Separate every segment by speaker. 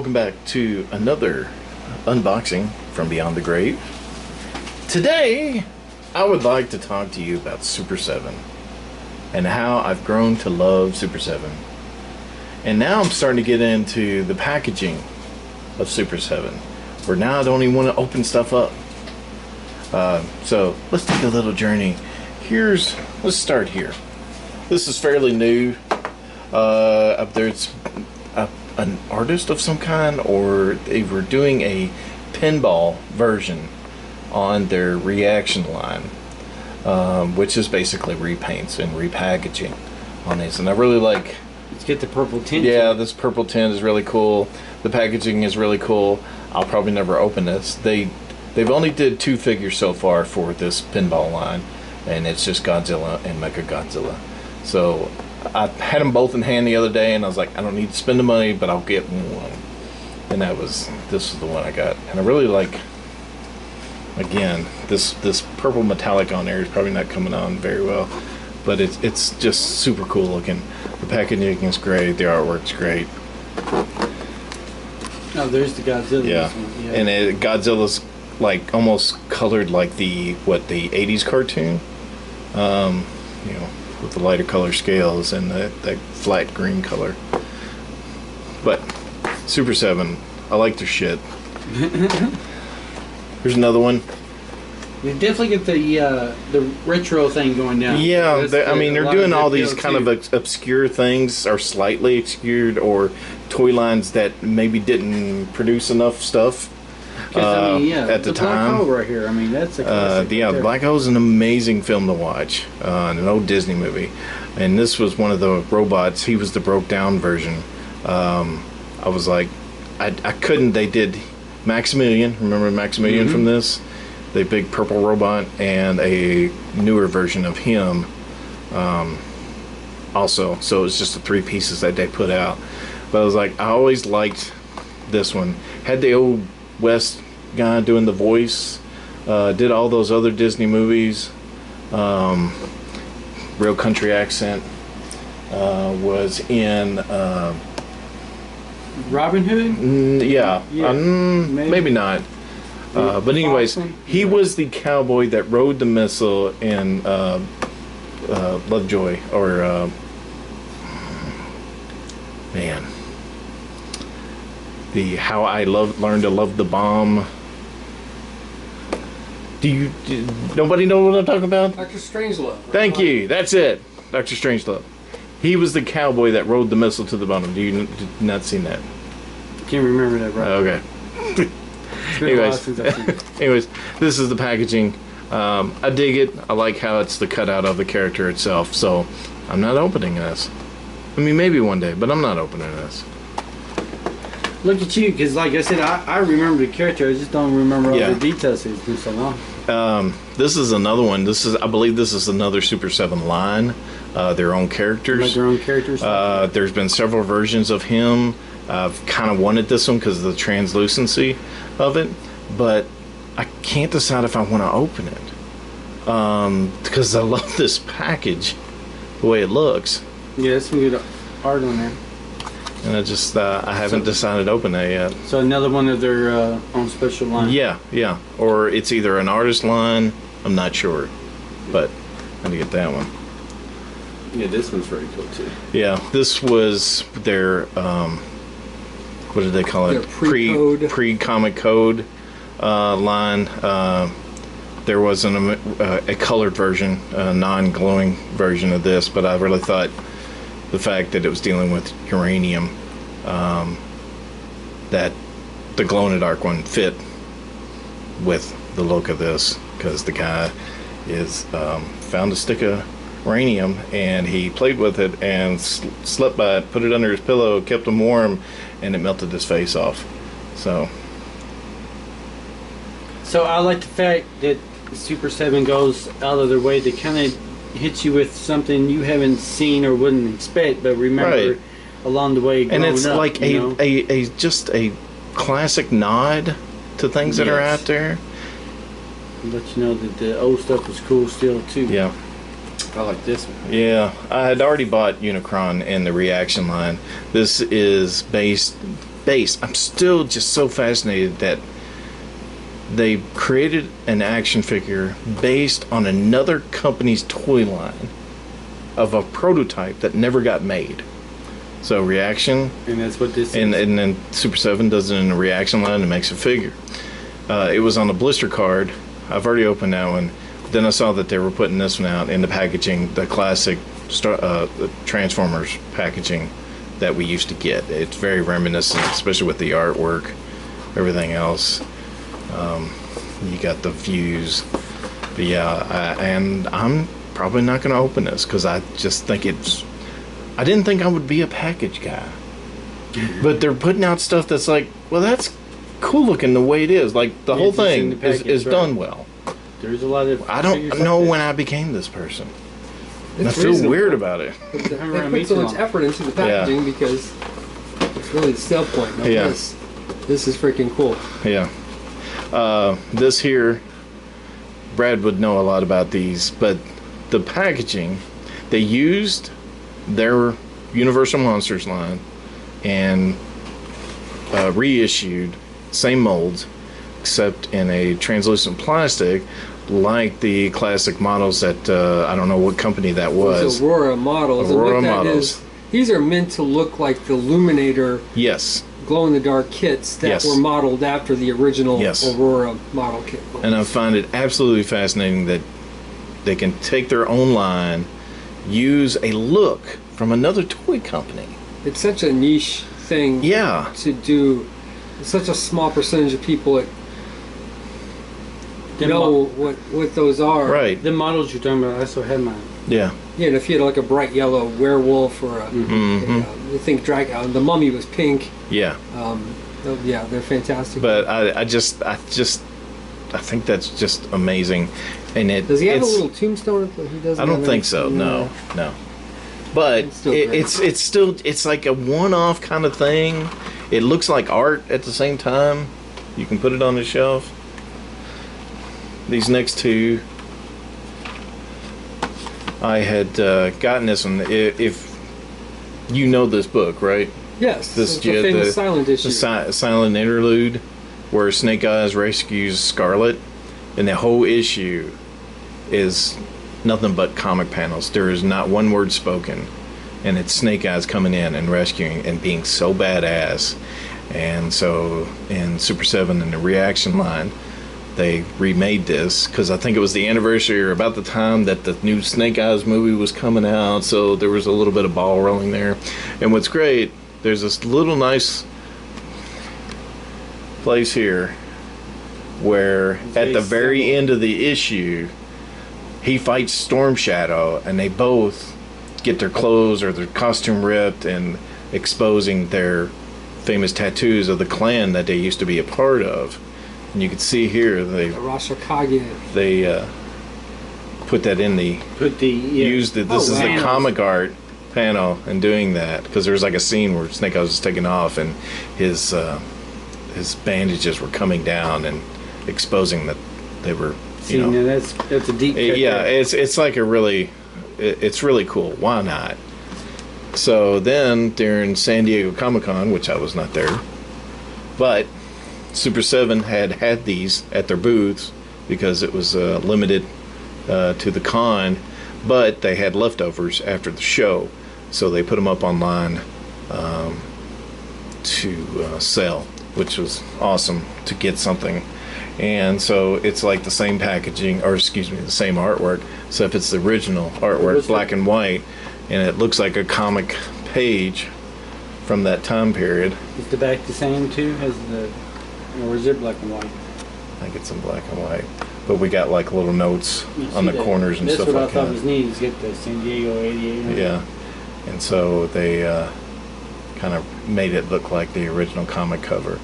Speaker 1: welcome back to another unboxing from Beyond the Grave. Today, I would like to talk to you about Super7 and how I've grown to love Super7. And now I'm starting to get into the packaging of Super7, where now I don't even want to open stuff up. So let's take a little journey. Let's start here. This is fairly new. There's an artist of some kind, or they were doing a pinball version on their reaction line, which is basically repaints and repackaging on these. And I really like.
Speaker 2: Let's get the purple tint.
Speaker 1: Yeah, this purple tint is really cool. The packaging is really cool. I'll probably never open this. They've only did 2 figures so far for this pinball line, and it's just Godzilla and Mecha Godzilla. So I had them both in hand the other day, and I was like, I don't need to spend the money, but I'll get one. And this was the one I got. And I really like, again, this purple metallic on there is probably not coming on very well, but it's just super cool looking. The packaging is great, the artwork's great.
Speaker 2: Oh, there's the Godzilla.
Speaker 1: Yeah, and Godzilla's like almost colored like the 80s cartoon, you know, with the lighter color scales and that flat green color. But Super7, I like their shit. Here's another one.
Speaker 2: You definitely get the retro thing going down.
Speaker 1: Yeah, I mean, they're doing all these kind of obscure things, or slightly obscured, or toy lines that maybe didn't produce enough stuff at the time.
Speaker 2: Black Hole right here. I mean, that's a classic.
Speaker 1: Yeah, Black Hole is an amazing film to watch. An old Disney movie, and this was one of the robots. He was the broke down version. I was like, I couldn't. They did Maximilian. Remember Maximilian from this? The big purple robot, and a newer version of him also. So it was just the 3 pieces that they put out. But I was like, I always liked this one. Had the old West guy doing the voice, did all those other Disney movies, real country accent, was in
Speaker 2: Robin Hood?
Speaker 1: Yeah. Maybe not. But anyways, he was the cowboy that rode the missile in Lovejoy, or man, How I Learned to Love the Bomb. Nobody know what I'm talking about?
Speaker 3: Dr. Strangelove.
Speaker 1: Thank you. That's it. Dr. Strangelove. He was the cowboy that rode the missile to the bottom. Did not seen that?
Speaker 2: Can't remember that right.
Speaker 1: Okay. Anyways, this is the packaging. I dig it. I like how it's the cutout of the character itself. So I'm not opening this. I mean, maybe one day, but I'm not opening this.
Speaker 2: Look at you, because like I said, I remember the character. I just don't remember all the details. It's been so long.
Speaker 1: This is another one. I believe this is another Super7 line. Their own characters.
Speaker 2: Like their own characters.
Speaker 1: There's been several versions of him. I've kind of wanted this one because of the translucency of it, but I can't decide if I want to open it because I love this package, the way it looks.
Speaker 2: Yeah, it's some good art on there.
Speaker 1: And I haven't decided to open that yet.
Speaker 2: So another one of their own special line.
Speaker 1: Yeah. Or it's either an artist line. I'm not sure, but I'm gonna get that one.
Speaker 3: Yeah, this one's very cool too.
Speaker 1: Yeah, this was their what did they call it? Pre-comic code line. There was a colored version, a non-glowing version of this, but I really thought the fact that it was dealing with uranium, that the glow-in-the-dark one fit with the look of this, because the guy found a stick of uranium and he played with it and slept by it, put it under his pillow, kept him warm, and it melted his face off. So
Speaker 2: I like the fact that Super7 goes out of their way to kind of hit you with something you haven't seen or wouldn't expect, but remember along the way.
Speaker 1: And it's
Speaker 2: up,
Speaker 1: like just a classic nod to things that are out there.
Speaker 2: Let you know that the old stuff was cool still too.
Speaker 1: Yeah.
Speaker 3: I like this one.
Speaker 1: Yeah, I had already bought Unicron in the reaction line. This is based based. I'm still just so fascinated that they created an action figure based on another company's toy line of a prototype that never got made. So Reaction,
Speaker 2: And that's what this
Speaker 1: and
Speaker 2: is.
Speaker 1: then Super 7 does it in a Reaction line and makes a figure. It was on a blister card. I've already opened that one. Then I saw that they were putting this one out in the packaging, the classic the Transformers packaging that we used to get. It's very reminiscent, especially with the artwork, everything else. You got the views. But yeah, and I'm probably not going to open this because I just think I didn't think I would be a package guy. But they're putting out stuff that's like, well, that's cool looking the way it is. Like the whole
Speaker 2: it's just in
Speaker 1: thing
Speaker 2: the package,
Speaker 1: is
Speaker 2: right.
Speaker 1: done well.
Speaker 2: There's a lot of.
Speaker 1: I don't
Speaker 2: figures
Speaker 1: know
Speaker 2: like
Speaker 1: when I became this person.
Speaker 4: It's
Speaker 1: I feel
Speaker 4: reasonable.
Speaker 1: weird about it.
Speaker 4: They
Speaker 2: Haven't around
Speaker 4: put
Speaker 2: me
Speaker 4: so
Speaker 2: too
Speaker 4: much
Speaker 2: long.
Speaker 4: effort into the packaging because it's really the sale point. Now,
Speaker 1: Yeah.
Speaker 4: This is freaking cool.
Speaker 1: Yeah. This here, Brad would know a lot about these, but the packaging, they used their Universal Monsters line and reissued same molds, except in a translucent plastic, like the classic models that I don't know what company that was.
Speaker 4: Those Aurora models.
Speaker 1: Aurora
Speaker 4: and what that
Speaker 1: models.
Speaker 4: is, these are meant to look like the Luminator
Speaker 1: Yes,
Speaker 4: glow-in-the-dark kits that
Speaker 1: Yes.
Speaker 4: were modeled after the original
Speaker 1: Yes.
Speaker 4: Aurora model kit.
Speaker 1: and I find it absolutely fascinating that they can take their own line, use a look from another toy company.
Speaker 4: It's such a niche thing
Speaker 1: Yeah,
Speaker 4: to do. Such a small percentage of people that
Speaker 2: The
Speaker 4: know what those are.
Speaker 1: right.
Speaker 2: The models you're talking about, I also had mine.
Speaker 1: Yeah,
Speaker 4: Yeah, and if you had like a bright yellow werewolf or
Speaker 1: Mm-hmm.
Speaker 4: you think the mummy was pink.
Speaker 1: yeah.
Speaker 4: Yeah, they're fantastic.
Speaker 1: But I think that's just amazing, and
Speaker 4: Does he have a
Speaker 1: it's,
Speaker 4: little tombstone? He doesn't.
Speaker 1: I don't
Speaker 4: have
Speaker 1: think
Speaker 4: any-
Speaker 1: so. No. But
Speaker 4: It's still great.
Speaker 1: it's like a one-off kind of thing. It looks like art at the same time. You can put it on the shelf. These next two, I had gotten this one. If you know this book, right?
Speaker 4: Yes,
Speaker 1: This
Speaker 4: it's a famous silent issue.
Speaker 1: The silent interlude where Snake Eyes rescues Scarlet, and the whole issue is nothing but comic panels. There is not one word spoken, and it's Snake Eyes coming in and rescuing and being so badass. And so in Super 7 and the Reaction line, they remade this because I think it was the anniversary or about the time that the new Snake Eyes movie was coming out, so there was a little bit of ball rolling there. And what's great, there's this little nice place here where at the very end of the issue he fights Storm Shadow and they both get their clothes or their costume ripped and exposing their famous tattoos of the clan that they used to be a part of. And you can see here
Speaker 4: The Rashokage.
Speaker 1: they put that in the
Speaker 2: Put the
Speaker 1: used it. This
Speaker 4: Oh,
Speaker 1: is
Speaker 4: wow.
Speaker 1: the comic art panel and doing that because there's like a scene where Snake Eyes was taking off and his bandages were coming down and exposing that they were,
Speaker 2: See,
Speaker 1: you know,
Speaker 2: now that's a deep cut
Speaker 1: yeah,
Speaker 2: there.
Speaker 1: it's like a really, it's really cool. Why not? So then during San Diego Comic-Con, which I was not there, but Super 7 had these at their booths because it was limited to the con, but they had leftovers after the show, so they put them up online to sell, which was awesome to get something. And so it's like the same packaging, or excuse me, the same artwork, except it's the original artwork,
Speaker 2: What's
Speaker 1: black
Speaker 2: the-
Speaker 1: and white, and it looks like a comic page from that time period.
Speaker 2: Is the back the same too as or is it black and white?
Speaker 1: I think it's in black and white, but we got like little notes
Speaker 2: You
Speaker 1: on
Speaker 2: see
Speaker 1: the
Speaker 2: that?
Speaker 1: corners and
Speaker 2: That's
Speaker 1: stuff
Speaker 2: what
Speaker 1: like
Speaker 2: I thought
Speaker 1: that.
Speaker 2: was neat. Is get the San Diego '88.
Speaker 1: Yeah, and so they kind of made it look like the original comic cover.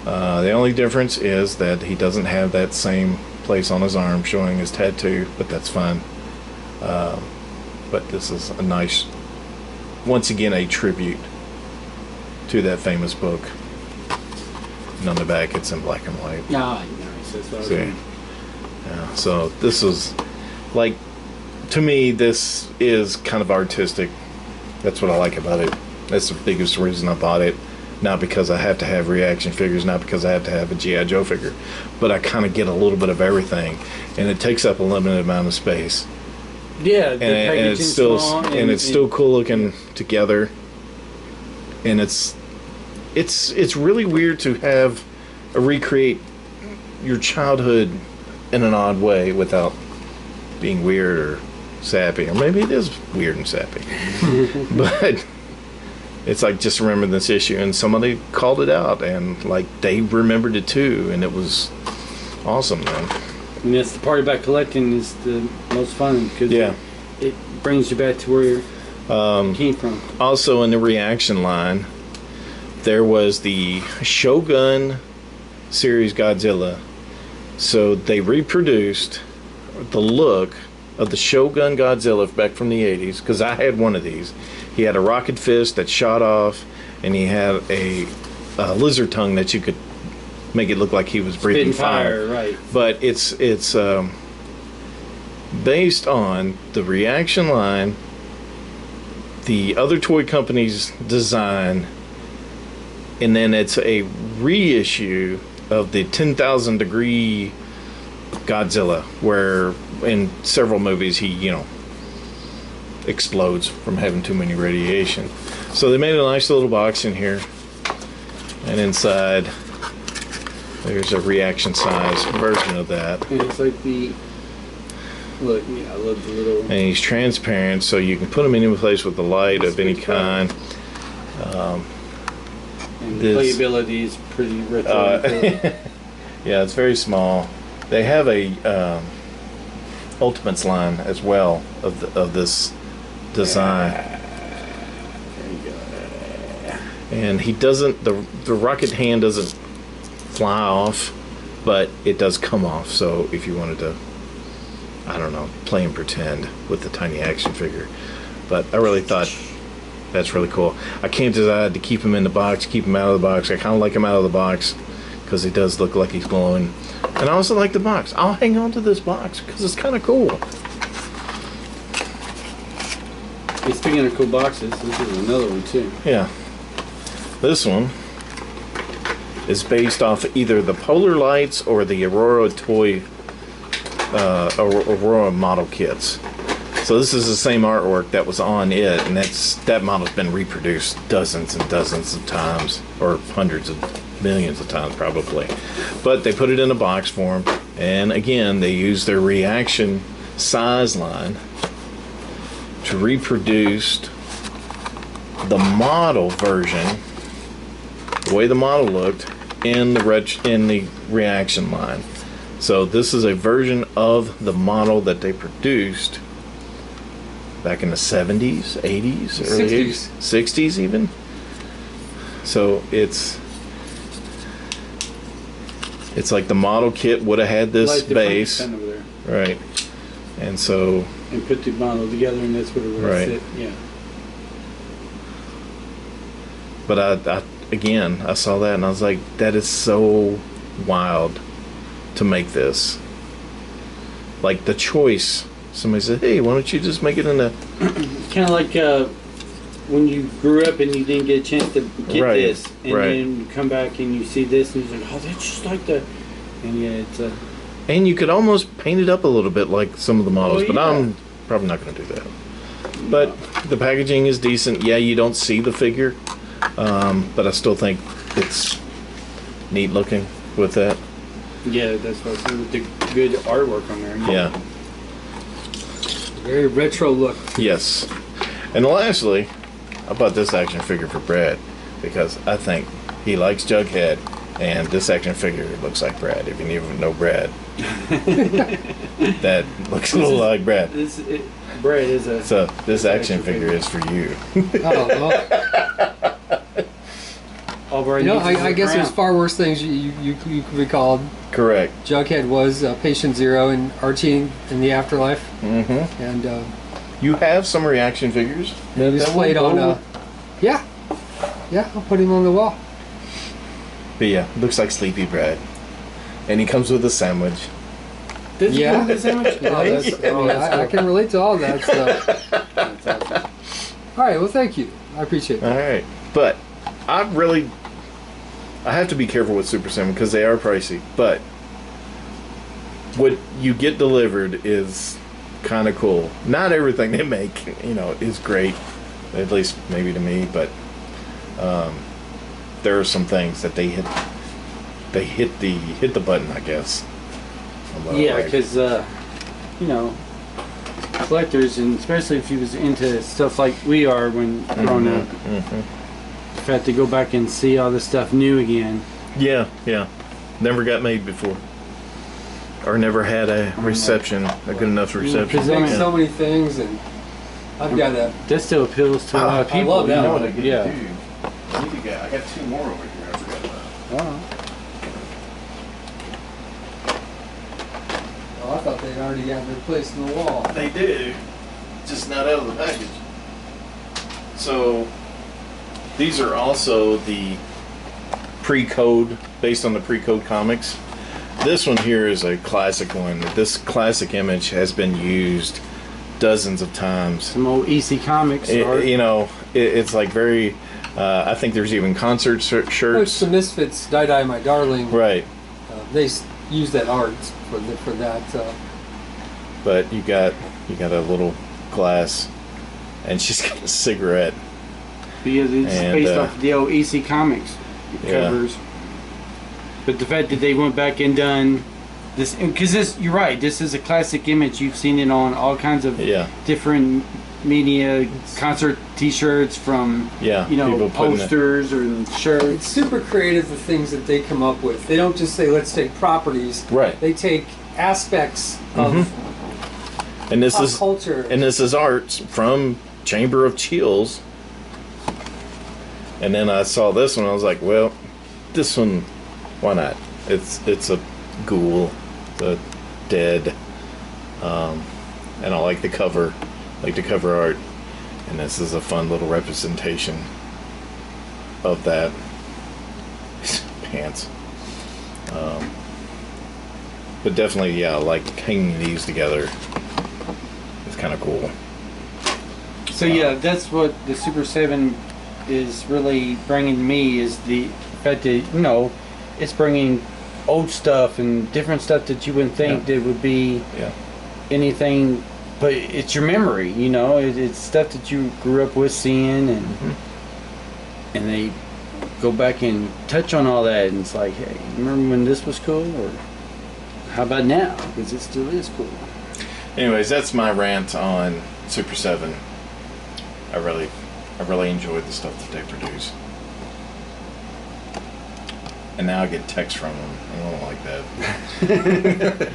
Speaker 1: The only difference is that he doesn't have that same place on his arm showing his tattoo, but that's fine. But this is a nice, once again, a tribute to that famous book. And on the back, it's in black and white.
Speaker 2: Ah, nice. That's what I was
Speaker 1: See?
Speaker 2: doing.
Speaker 1: Yeah, so this is, like, to me, this is kind of artistic. That's what I like about it. That's the biggest reason I bought it. Not because I have to have reaction figures, not because I have to have a G.I. Joe figure, but I kind of get a little bit of everything, and it takes up a limited amount of space.
Speaker 2: Yeah,
Speaker 1: And it's still
Speaker 2: small,
Speaker 1: and it's still cool looking together, and it's really weird to have a recreate your childhood in an odd way without being weird or sappy, or maybe it is weird and sappy, but it's like, just remember this issue, and somebody called it out, and like they remembered it too, and it was awesome, man.
Speaker 2: And that's the part about collecting is the most fun, because it brings you back to where you came from.
Speaker 1: Also, in the reaction line, there was the Shogun series Godzilla. So they reproduced the look of the Shogun Godzilla back from the 80s, because I had one of these. He had a rocket fist that shot off, and he had a lizard tongue that you could make it look like he was breathing fire.
Speaker 2: Right.
Speaker 1: But it's based on the reaction line, the other toy company's design, and then it's a reissue of the 10,000 degree Godzilla, where in several movies he, explodes from having too many radiation. So they made a nice little box in here, and inside there's a reaction size version of that.
Speaker 2: And it's like look, I love the little.
Speaker 1: And he's transparent, so you can put him in any place with the light of any kind.
Speaker 2: And the playability is pretty retro.
Speaker 1: Yeah, it's very small. They have a Ultimates line as well of this design.
Speaker 2: There you go.
Speaker 1: And he doesn't, the rocket hand doesn't fly off, but it does come off. So if you wanted to, I don't know, play and pretend with the tiny action figure. But I really thought that's really cool. I can't decide to keep him in the box, keep him out of the box. I kind of like him out of the box because he does look like he's glowing. And I also like the box. I'll hang on to this box because it's kind of cool.
Speaker 2: Hey, speaking of cool boxes, this is another one too.
Speaker 1: Yeah. This one is based off either the Polar Lights or the Aurora toy, Aurora model kits. So this is the same artwork that was on it, and that model's been reproduced dozens and dozens of times, or hundreds of millions of times probably. But they put it in a box form, and again, they use their reaction size line to reproduce the model version, the way the model looked in the reaction line. So this is a version of the model that they produced back in the 70s, 80s, early
Speaker 4: 60s.
Speaker 1: 80s, 60s even. So it's like the model kit would have had this
Speaker 2: Like the
Speaker 1: base,
Speaker 2: Frankenstein over there.
Speaker 1: right? And so,
Speaker 2: And put the model together, and that's what it would
Speaker 1: Right.
Speaker 2: sit. Yeah.
Speaker 1: but I again, I saw that and I was like, that is so wild to make this. Like the choice. Somebody said, hey, why don't you just make it in a...
Speaker 2: Kind of like when you grew up and you didn't get a chance to get
Speaker 1: Right,
Speaker 2: this, and
Speaker 1: right.
Speaker 2: then you come back and you see this, and you're like, oh, that's just like the... And yeah, it's a...
Speaker 1: And you could almost paint it up a little bit like some of the models, but
Speaker 2: yeah.
Speaker 1: I'm probably not going to do that. But the packaging is decent. Yeah, you don't see the figure, but I still think it's neat looking with that.
Speaker 2: Yeah, that's what I said, with the good artwork on there.
Speaker 1: Yeah.
Speaker 4: Very retro look.
Speaker 1: Yes. And lastly, I bought this action figure for Brad because I think he likes Jughead, and this action figure looks like Brad. If you even know Brad, that looks a little like Brad.
Speaker 2: Brad is a...
Speaker 1: So this action figure is for you.
Speaker 4: Oh, well.
Speaker 2: Albright
Speaker 4: You know,
Speaker 2: uses
Speaker 4: I
Speaker 2: it
Speaker 4: guess there's
Speaker 2: around.
Speaker 4: far worse things you could be called.
Speaker 1: Correct.
Speaker 4: Jughead was patient zero in Archie in the Afterlife,
Speaker 1: Mm-hmm.
Speaker 4: and
Speaker 1: You have some reaction figures.
Speaker 4: he was
Speaker 1: that
Speaker 4: played
Speaker 1: will
Speaker 4: on.
Speaker 1: go-
Speaker 4: Yeah, I'll put him on the wall.
Speaker 1: But yeah, looks like Sleepy Brad, and he comes with a sandwich.
Speaker 2: Does he
Speaker 4: Yeah.
Speaker 2: have the sandwich?
Speaker 4: Oh, that's, I, mean, I can relate to all that stuff.
Speaker 2: That's awesome.
Speaker 4: All right, well, thank you. I appreciate
Speaker 1: All
Speaker 4: that.
Speaker 1: right, but I really I have to be careful with Super 7 because they are pricey, but what you get delivered is kind of cool. Not everything they make, is great, at least maybe to me, but there are some things that they hit the button, I guess.
Speaker 2: Yeah, because collectors, and especially if you was into stuff like we are when growing up, if I had to go back and see all this stuff new again.
Speaker 1: Yeah. Never got made before. Or never had a reception, a good enough reception.
Speaker 4: They make so many things, and I've got a...
Speaker 2: That still appeals to a lot of people.
Speaker 4: I love that.
Speaker 1: You know what I
Speaker 2: Yeah.
Speaker 1: do? I got 2 more over here. I forgot about.
Speaker 4: Oh, I thought they'd already got their place in the wall.
Speaker 1: They do, just not out of the package. So these are also the pre-code, based on the pre-code comics. This one here is a classic one. This classic image has been used dozens of times.
Speaker 2: Some old EC Comics art.
Speaker 1: It's like very. I think there's even concert shirts.
Speaker 4: Which the Misfits, Die My Darling.
Speaker 1: Right.
Speaker 4: They use that art for that.
Speaker 1: But you got a little glass, and she's got a cigarette.
Speaker 2: Because it's based off the old EC Comics covers.
Speaker 1: Yeah.
Speaker 2: But the fact that they went back and done this, because you're right, this is a classic image. You've seen it on all kinds of different media, concert T-shirts, from posters or shirts.
Speaker 4: It's super creative, the things that they come up with. They don't just say, let's take properties.
Speaker 1: Right.
Speaker 4: They take aspects of
Speaker 1: and this
Speaker 4: pop
Speaker 1: is
Speaker 4: culture.
Speaker 1: And this is art from Chamber of Chills. And then I saw this one. I was like, well, this one, why not? It's a ghoul, the dead, and I like the cover art. And this is a fun little representation of that. Pants. But definitely, I like hanging these together. It's kind of cool.
Speaker 2: So that's what the Super 7 is really bringing me, is the fact that, it's bringing old stuff and different stuff that you wouldn't think that would be anything, but it's your memory, it's stuff that you grew up with seeing, and they go back and touch on all that, and it's like, hey, remember when this was cool, or how about now, because it still is cool.
Speaker 1: Anyways, that's my rant on Super 7. I really enjoy the stuff that they produce. And now I get texts from them. I don't like that.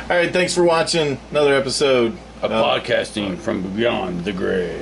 Speaker 1: All right, thanks for watching another episode
Speaker 2: of Podcasting from Beyond the Grave.